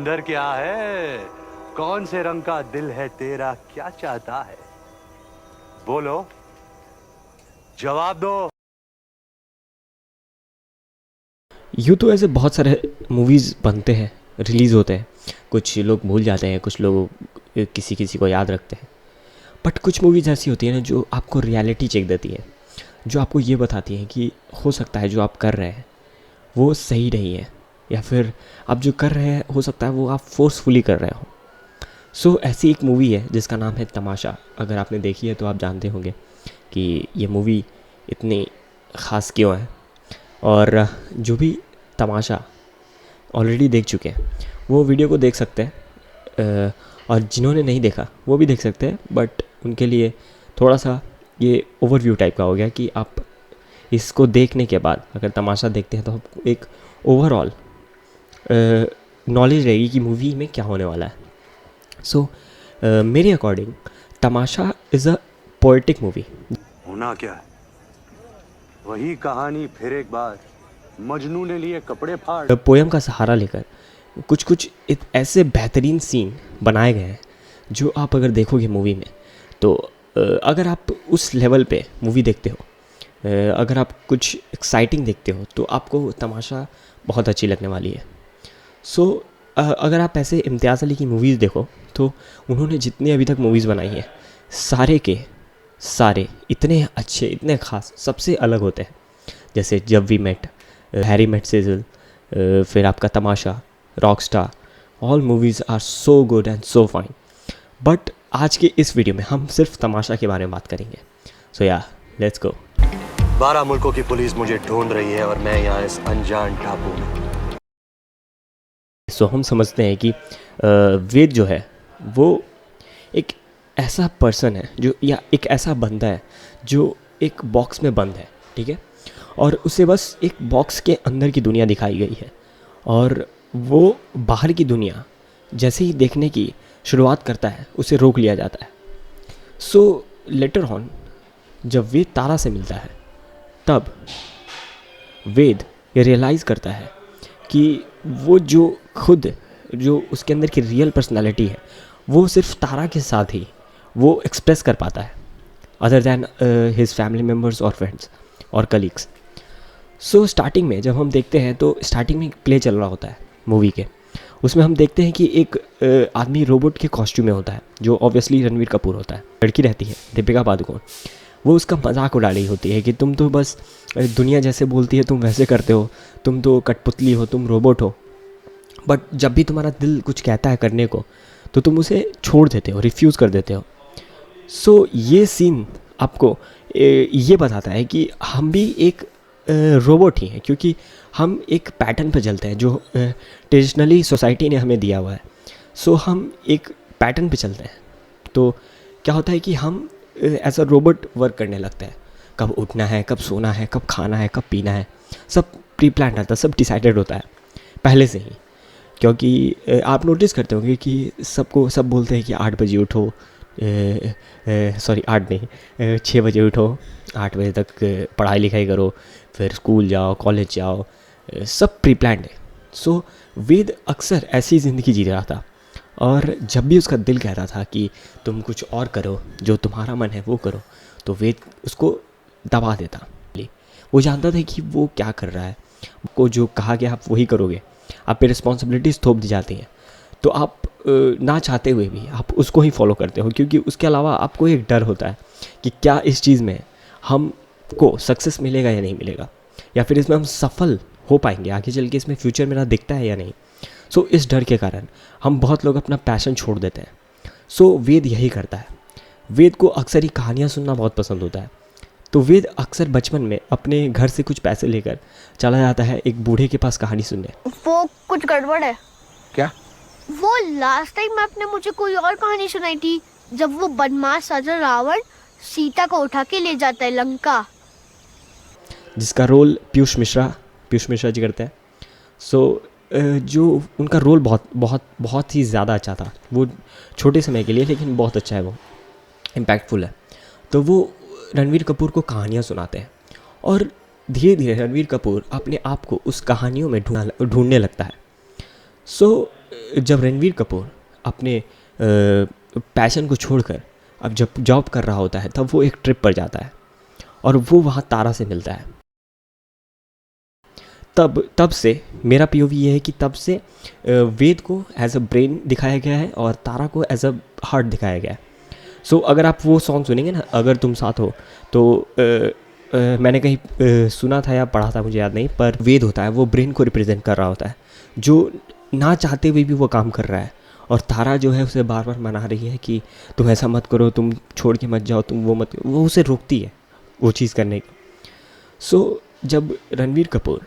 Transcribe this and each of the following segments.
अंदर क्या है? कौन से रंग का दिल है तेरा? क्या चाहता है? बोलो, जवाब दो। यूँ तो ऐसे बहुत सारे मूवीज़ बनते हैं, रिलीज़ होते हैं। कुछ लोग भूल जाते हैं, कुछ लोग किसी किसी को याद रखते हैं। बट कुछ मूवीज़ ऐसी होती है ना जो आपको रियलिटी चेक देती है, जो आपको ये बताती है कि हो सकता है जो आप कर रहे हैं वो सही नहीं है, या फिर आप जो कर रहे हैं हो सकता है वो आप फोर्सफुली कर रहे हो। सो ऐसी एक मूवी है जिसका नाम है तमाशा। अगर आपने देखी है तो आप जानते होंगे कि ये मूवी इतनी ख़ास क्यों है। और जो भी तमाशा ऑलरेडी देख चुके हैं वो वीडियो को देख सकते हैं, और जिन्होंने नहीं देखा वो भी देख सकते हैं। बट उनके लिए थोड़ा सा ये ओवरव्यू टाइप का हो गया कि आप इसको देखने के बाद अगर तमाशा देखते हैं तो आपको एक ओवरऑल नॉलेज रहेगी कि मूवी में क्या होने वाला है। सो मेरे according Tamasha is a poetic movie. होना क्या है? वही कहानी फिर एक बार। मजनू ने लिए कपड़े फाड़। पोएम का सहारा लेकर कुछ कुछ ऐसे बेहतरीन सीन बनाए गए हैं जो आप अगर देखोगे मूवी में तो अगर आप उस लेवल पे मूवी देखते हो, अगर आप कुछ एक्साइटिंग देखते हो तो आपको तमाशा बहुत अच्छी लगने वाली है। सो अगर आप ऐसे इम्तियाज़ अली की मूवीज़ देखो तो उन्होंने जितनी अभी तक मूवीज़ बनाई हैं सारे के सारे इतने अच्छे, इतने ख़ास, सबसे अलग होते हैं। जैसे जब we met, Harry met Sejal, फिर आपका Tamasha, rock star, all movies are so good and so fine. But आज के इस वीडियो में हम सिर्फ तमाशा के बारे में बात करेंगे। सो या लेट्स गो। 12 मुल्कों की पुलिस मुझे ढूंढ रही है और मैं यहाँ इस अनजान टापू में। सो हम समझते हैं कि वेद जो है वो एक ऐसा पर्सन है जो, या एक ऐसा बंदा है जो एक बॉक्स में बंद है, ठीक है, और उसे बस एक बॉक्स के अंदर की दुनिया दिखाई गई है और वो बाहर की दुनिया जैसे ही देखने की शुरुआत करता है उसे रोक लिया जाता है। सो लेटर ऑन जब वेद तारा से मिलता है तब वेद ये रियलाइज़ करता है कि वो जो खुद, जो उसके अंदर की रियल पर्सनालिटी है वो सिर्फ तारा के साथ ही वो एक्सप्रेस कर पाता है, other than his family members और फ्रेंड्स और कलीग्स। सो स्टार्टिंग में जब हम देखते हैं तो स्टार्टिंग में एक प्ले चल रहा होता है मूवी के, उसमें हम देखते हैं कि एक आदमी रोबोट के कॉस्ट्यूम में होता है जो ऑब्वियसली रणवीर कपूर होता है। लड़की रहती है दीपिका पादुकोण, वो उसका मजाक उड़ा रही होती है कि तुम तो बस दुनिया जैसे बोलती है तुम वैसे करते हो, तुम तो कठपुतली हो, तुम रोबोट हो, बट जब भी तुम्हारा दिल कुछ कहता है करने को तो तुम उसे छोड़ देते हो, रिफ्यूज़ कर देते हो। सो ये सीन आपको ये बताता है कि हम भी एक रोबोट ही हैं, क्योंकि हम एक पैटर्न पर चलते हैं जो ट्रेडिशनली सोसाइटी ने हमें दिया हुआ है। सो हम एक पैटर्न पे चलते हैं तो क्या होता है कि हम एज अ रोबोट वर्क करने लगते हैं। कब उठना है, कब सोना है, कब खाना है, कब पीना है, सब प्री प्लान रहता है, सब डिसाइडेड होता है पहले से ही। क्योंकि आप नोटिस करते होंगे कि सब बोलते हैं कि 8 बजे उठो, सॉरी 8 नहीं, 6 बजे उठो, 8 बजे तक पढ़ाई लिखाई करो, फिर स्कूल जाओ, कॉलेज जाओ, सब प्री प्लान्ड है। सो वेद अक्सर ऐसी ज़िंदगी जी रहा था और जब भी उसका दिल कहता था कि तुम कुछ और करो, जो तुम्हारा मन है वो करो, तो वेद उसको दबा देता। वो जानता था कि वो क्या कर रहा है, को जो कहा गया आप वही करोगे, आप पे रिस्पॉन्सिबिलिटीज़ थोप दी जाती हैं तो आप ना चाहते हुए भी आप उसको ही फॉलो करते हो, क्योंकि उसके अलावा आपको एक डर होता है कि क्या इस चीज़ में हमको सक्सेस मिलेगा या नहीं मिलेगा, या फिर इसमें हम सफल हो पाएंगे आगे चल के, इसमें फ्यूचर मेरा दिखता है या नहीं। सो इस डर के कारण हम बहुत लोग अपना पैशन छोड़ देते हैं। सो वेद यही करता है। वेद को अक्सर ही कहानियाँ सुनना बहुत पसंद होता है, तो वेद अक्सर बचपन में अपने घर से कुछ पैसे लेकर चला जाता है एक बूढ़े के पास कहानी सुनने। वो कुछ गड़बड़ है क्या? वो लास्ट टाइम आपने मुझे कोई और कहानी सुनाई थी जब वो बदमाश राजा रावण सीता को उठा के ले जाता है लंका, जिसका रोल पीयूष मिश्रा जी करते हैं। सो जो उनका रोल बहुत ही ज़्यादा अच्छा था, वो छोटे समय के लिए, लेकिन बहुत अच्छा है, वो इम्पैक्टफुल है। तो वो रणवीर कपूर को कहानियाँ सुनाते हैं और धीरे धीरे रणवीर कपूर अपने आप को उस कहानियों में ढूंढने लगता है। सो जब रणवीर कपूर अपने पैशन को छोड़कर अब जब जॉब कर रहा होता है तब वो एक ट्रिप पर जाता है और वो वहाँ तारा से मिलता है। तब से मेरा पीओवी ये है कि तब से वेद को एज अ ब्रेन दिखाया गया है और तारा को एज अ हार्ट दिखाया गया है। सो अगर आप वो सॉन्ग सुनेंगे ना, अगर तुम साथ हो, तो मैंने कहीं सुना था या पढ़ा था, मुझे याद नहीं, पर वेद होता है वो ब्रेन को रिप्रेजेंट कर रहा होता है जो ना चाहते हुए भी वो काम कर रहा है, और तारा जो है उसे बार बार मना रही है कि तुम ऐसा मत करो, तुम छोड़ के मत जाओ, तुम वो मत, वो उसे रोकती है वो चीज़ करने की। सो जब रणवीर कपूर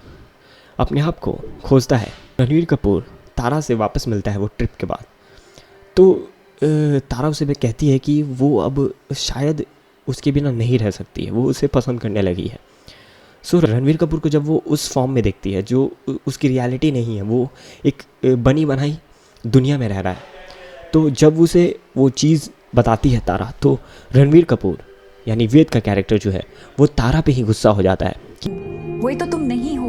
अपने आप को खोजता है, रणवीर कपूर तारा से वापस मिलता है वो ट्रिप के बाद, तो तारा उसे भी कहती है कि वो अब शायद उसके बिना नहीं रह सकती है, वो उसे पसंद करने लगी है। सो रणवीर कपूर को जब वो उस फॉर्म में देखती है जो उसकी रियलिटी नहीं है, वो एक बनी बनाई दुनिया में रह रहा है, तो जब उसे वो चीज़ बताती है तारा, तो रणवीर कपूर यानी वेद का कैरेक्टर जो है वो तारा पे ही गुस्सा हो जाता है। वही तो तुम नहीं हो,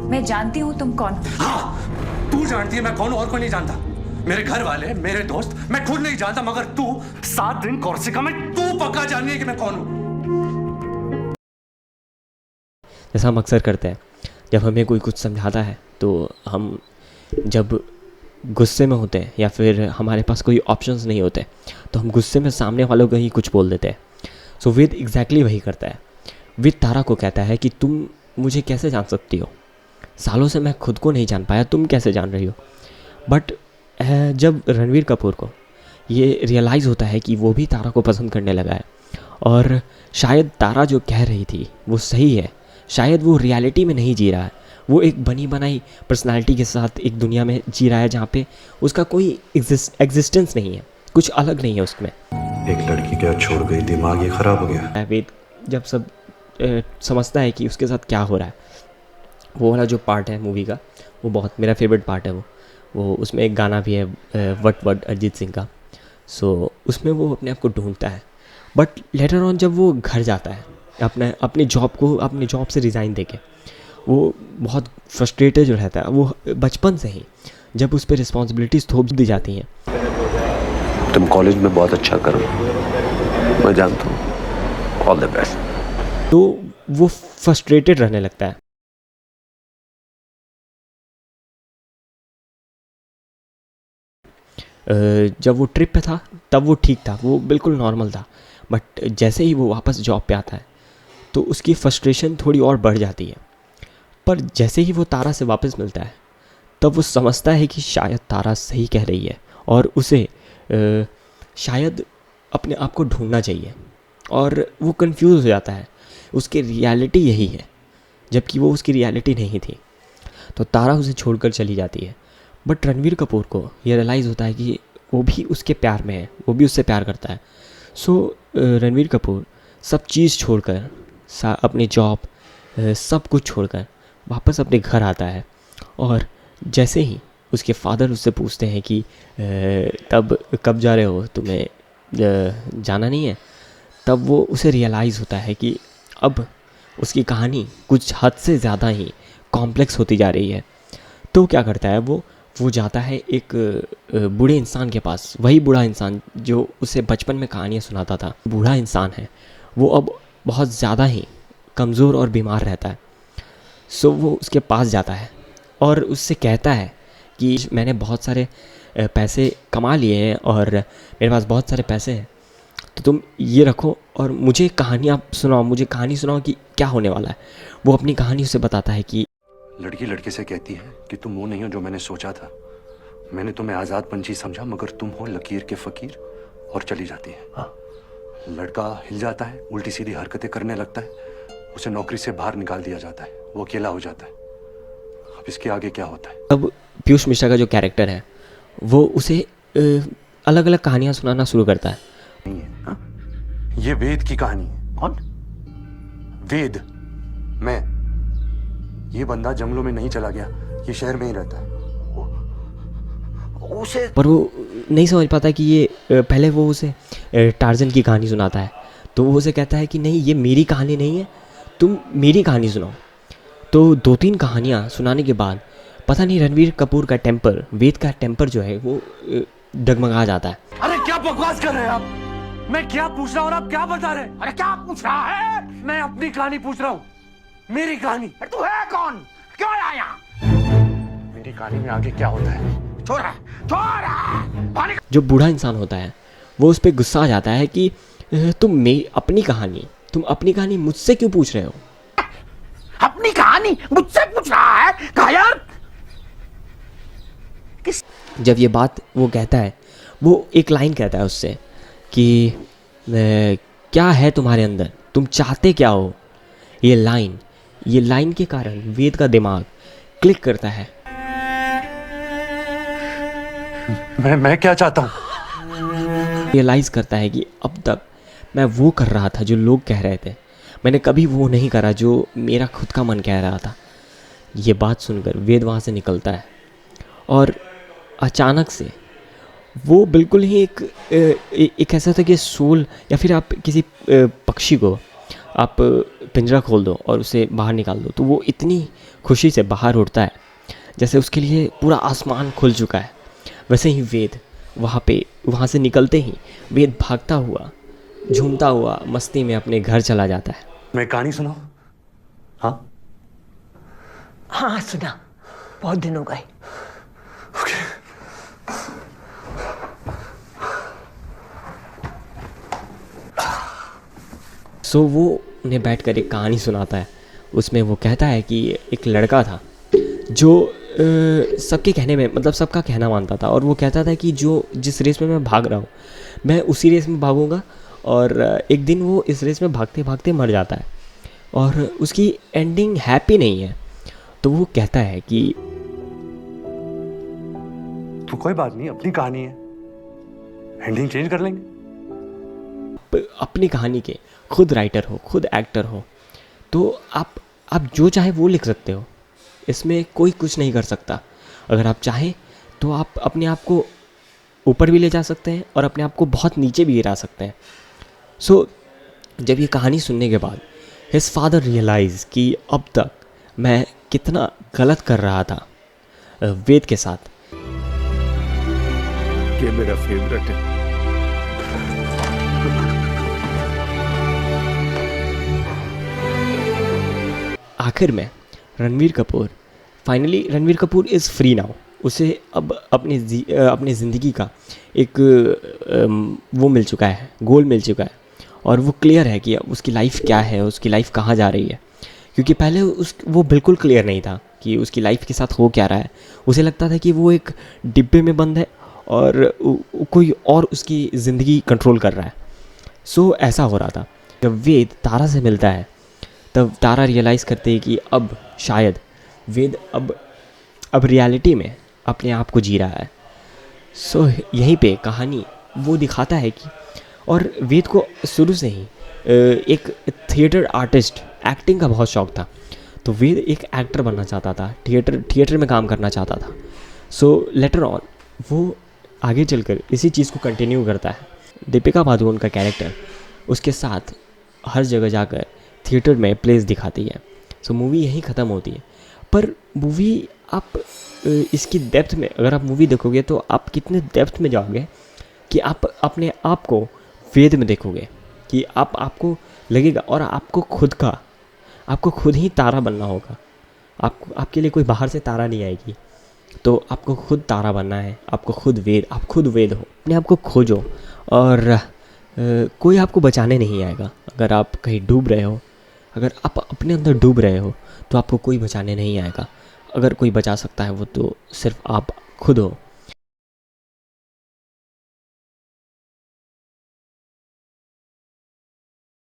मैं जानती हूँ तुम कौन हो। हाँ, तू जानती है मैं कौन हूँ और कोई नहीं जानता। मेरे घर वाले, मेरे दोस्त, मैं खुद नहीं जानता, मगर तू 7 दिन कोर्सिका में तू पक्का जाननी है कि मैं कौन हूँ। जैसा हम अक्सर करते हैं, जब हमें कोई कुछ समझाता है तो हम जब गुस्से में होते हैं या फिर हमारे पास कोई ऑप्शंस नहीं होते तो हम गुस्से में सामने वालों को ही कुछ बोल देते हैं। सो वेद एग्जैक्टली वही करता है। वेद तारा को कहता है कि तुम मुझे कैसे जान सकती हो, सालों से मैं खुद को नहीं जान पाया, तुम कैसे जान रही हो। बट जब रणवीर कपूर को ये रियलाइज़ होता है कि वो भी तारा को पसंद करने लगा है और शायद तारा जो कह रही थी वो सही है, शायद वो रियलिटी में नहीं जी रहा है, वो एक बनी बनाई पर्सनालिटी के साथ एक दुनिया में जी रहा है जहाँ पे उसका कोई एग्जिस्टेंस नहीं है, कुछ अलग नहीं है उसमें। एक लड़की क्या छोड़ गई, दिमाग ये ख़राब हो गया। वेद जब सब समझता है कि उसके साथ क्या हो रहा है, वो वाला जो पार्ट है मूवी का वो बहुत मेरा फेवरेट पार्ट है। वो उसमें एक गाना भी है वट वट अरिजीत सिंह का। सो उसमें वो अपने आप को ढूंढता है, बट लेटर ऑन जब वो घर जाता है अपनी जॉब से रिज़ाइन देके, वो बहुत फ्रस्ट्रेटेड जो रहता है, वो बचपन से ही जब उस पर रिस्पॉन्सिबिलिटीज़ थोप दी जाती हैं। तुम कॉलेज में बहुत अच्छा करो, मैं जानता हूँ, ऑल द बेस्ट। तो वो फ्रस्ट्रेटेड रहने लगता है। जब वो ट्रिप पे था तब वो ठीक था, वो बिल्कुल नॉर्मल था, बट जैसे ही वो वापस जॉब पे आता है तो उसकी फ्रस्ट्रेशन थोड़ी और बढ़ जाती है। पर जैसे ही वो तारा से वापस मिलता है तब वो समझता है कि शायद तारा सही कह रही है और उसे शायद अपने आप को ढूंढना चाहिए, और वो कंफ्यूज हो जाता है, उसकी रियलिटी यही है जबकि वो उसकी रियलिटी नहीं थी। तो तारा उसे छोड़कर चली जाती है, बट रणवीर कपूर को ये रियलाइज़ होता है कि वो भी उसके प्यार में है, वो भी उससे प्यार करता है। सो रणवीर कपूर सब चीज़ छोड़कर, अपनी जॉब, सब कुछ छोड़कर वापस अपने घर आता है, और जैसे ही उसके फादर उससे पूछते हैं कि तब कब जा रहे हो, तुम्हें जाना नहीं है, तब वो उसे रियलाइज़ होता है कि अब उसकी कहानी कुछ हद से ज़्यादा ही कॉम्प्लेक्स होती जा रही है। तो क्या करता है, वो जाता है एक बूढ़े इंसान के पास, वही बूढ़ा इंसान जो उसे बचपन में कहानियाँ सुनाता था। बूढ़ा इंसान है, वो अब बहुत ज़्यादा ही कमज़ोर और बीमार रहता है। सो वो उसके पास जाता है और उससे कहता है कि मैंने बहुत सारे पैसे कमा लिए हैं और मेरे पास बहुत सारे पैसे हैं, तो तुम ये रखो और मुझे कहानियाँ सुनाओ, मुझे कहानी सुनाओ कि क्या होने वाला है। वो अपनी कहानी उसे बताता है कि लड़की लड़के से कहती है कि तुम वो नहीं हो जो मैंने सोचा था, मैंने तुम्हें आज़ाद पंछी समझा मगर तुम हो लकीर के फ़कीर, और चली जाती है। हाँ। लड़का हिल जाता है, उल्टी सीधी हरकतें करने लगता है, उसे नौकरी से बाहर निकाल दिया जाता है, वो अकेला हो जाता है। अब इसके आगे क्या होता है? अब पीयूष मिश्रा का जो कैरेक्टर है वो उसे अलग अलग कहानियाँ सुनाना शुरू करता है। नहीं है, हाँ? ये वेद की कहानी है। कौन? वेद। मैं। ये बंदा जंगलों में नहीं चला गया, ये शहर में ही रहता है। उसे पर वो नहीं समझ पाता कि ये पहले वो उसे टार्जन की कहानी सुनाता है, तो वो उसे कहता है कि नहीं, ये मेरी कहानी नहीं है, तुम मेरी कहानी सुनाओ। तो 2-3 कहानियाँ सुनाने के बाद पता नहीं रणवीर कपूर का टेम्पर, वेद का टेम्पर जो है वो डगमगा जाता है। अरे क्या बकवास कर रहे हैं आप? मैं क्या पूछ रहा हूँ और आप क्या बता रहे हैं? अरे क्या पूछ रहा है? मैं अपनी कहानी पूछ रहा हूँ, मेरी कहानी। तू है कौन? क्यों आया? मेरी कहानी में आगे क्या होता है? छोड़ा जो बूढ़ा इंसान होता है वो उस पर गुस्सा आ जाता है कि तुम अपनी कहानी मुझसे क्यों पूछ रहे हो? अपनी कहानी मुझसे पूछ रहा है? कहा यार। जब ये बात वो कहता है, वो एक लाइन कहता है उससे कि क्या है तुम्हारे अंदर, तुम चाहते क्या हो? ये लाइन के कारण वेद का दिमाग क्लिक करता है। मैं क्या चाहता हूँ? रियलाइज़ करता है कि अब तक मैं वो कर रहा था जो लोग कह रहे थे, मैंने कभी वो नहीं करा जो मेरा खुद का मन कह रहा था। ये बात सुनकर वेद वहाँ से निकलता है और अचानक से वो बिल्कुल ही एक ऐसा था कि सोल, या फिर आप किसी पक्षी को आप पिंजरा खोल दो और उसे बाहर निकाल दो तो वो इतनी खुशी से बाहर उड़ता है जैसे उसके लिए पूरा आसमान खुल चुका है। वैसे ही वेद वहाँ से निकलते ही वेद भागता हुआ, झूमता हुआ मस्ती में अपने घर चला जाता है। मैं कहानी सुनाऊं? हाँ हाँ सुना, बहुत दिन हो गए। सो वो उन्हें बैठकर एक कहानी सुनाता है। उसमें वो कहता है कि एक लड़का था जो सबके कहने में, मतलब सबका कहना मानता था, और वो कहता था कि जिस रेस में मैं भाग रहा हूँ मैं उसी रेस में भागूंगा, और एक दिन वो इस रेस में भागते भागते मर जाता है और उसकी एंडिंग हैप्पी नहीं है। तो वो कहता है कि तो कोई बात नहीं, अपनी कहानी है, एंडिंग चेंज कर लेंगे। अपनी कहानी के खुद राइटर हो, खुद एक्टर हो, तो आप जो चाहे वो लिख सकते हो, इसमें कोई कुछ नहीं कर सकता। अगर आप चाहें तो आप अपने आप को ऊपर भी ले जा सकते हैं और अपने आप को बहुत नीचे भी गिरा सकते हैं। सो जब ये कहानी सुनने के बाद हिज फादर रियलाइज कि अब तक मैं कितना गलत कर रहा था वेद के साथ। ये मेरा फेवरेट है। आखिर में Ranveer Kapoor is free now. उसे अब अपनी ज़िंदगी का एक वो मिल चुका है, गोल मिल चुका है, और वो क्लियर है कि अब उसकी लाइफ क्या है, उसकी लाइफ कहाँ जा रही है। क्योंकि पहले वो बिल्कुल क्लियर नहीं था कि उसकी लाइफ के साथ हो क्या रहा है। उसे लगता था कि वो एक डिब्बे में बंद है और कोई और उसकी ज़िंदगी कंट्रोल कर रहा है। सो ऐसा हो रहा था। जब वेद तारा से मिलता है तब तारा रियलाइज़ करते हैं कि अब शायद वेद अब रियलिटी में अपने आप को जी रहा है। सो यहीं पे कहानी वो दिखाता है कि, और वेद को शुरू से ही एक थिएटर आर्टिस्ट, एक्टिंग का बहुत शौक था, तो वेद एक एक्टर बनना चाहता था, थिएटर में काम करना चाहता था। सो लेटर ऑन वो आगे चलकर इसी चीज़ को कंटिन्यू करता है। दीपिका पादुकोण का कैरेक्टर उसके साथ हर जगह जाकर थिएटर में प्लेस दिखाती है। सो मूवी यहीं ख़त्म होती है। पर मूवी आप इसकी डेप्थ में, अगर आप मूवी देखोगे तो आप कितने डेप्थ में जाओगे कि आप अपने आप को वेद में देखोगे, कि आपको लगेगा, और आपको खुद ही तारा बनना होगा। आपके लिए कोई बाहर से तारा नहीं आएगी, तो आपको खुद तारा बनना है, आप खुद वेद हो। अपने आप को खोजो और कोई आपको बचाने नहीं आएगा। अगर आप कहीं डूब रहे हो, अगर आप अपने अंदर डूब रहे हो तो आपको कोई बचाने नहीं आएगा। अगर कोई बचा सकता है वो तो सिर्फ आप खुद हो।